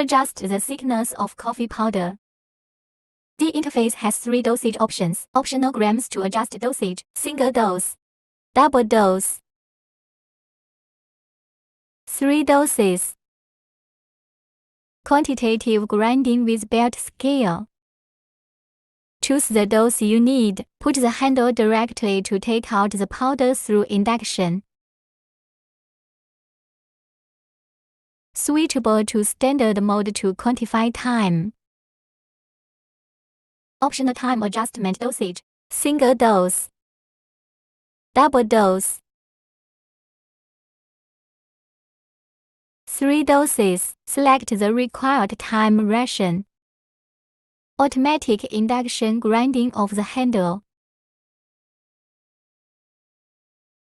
Adjust the thickness of coffee powder. The interface has 3 dosage options. Optional grams to adjust dosage. Single dose. Double dose. 3 doses. Quantitative grinding with belt scale. Choose the dose you need. Put the handle directly to take out the powder through induction. Switchable to standard mode to quantify time. Optional time adjustment dosage. Single dose. Double dose. 3 doses. Select the required time ration. Automatic induction grinding of the handle.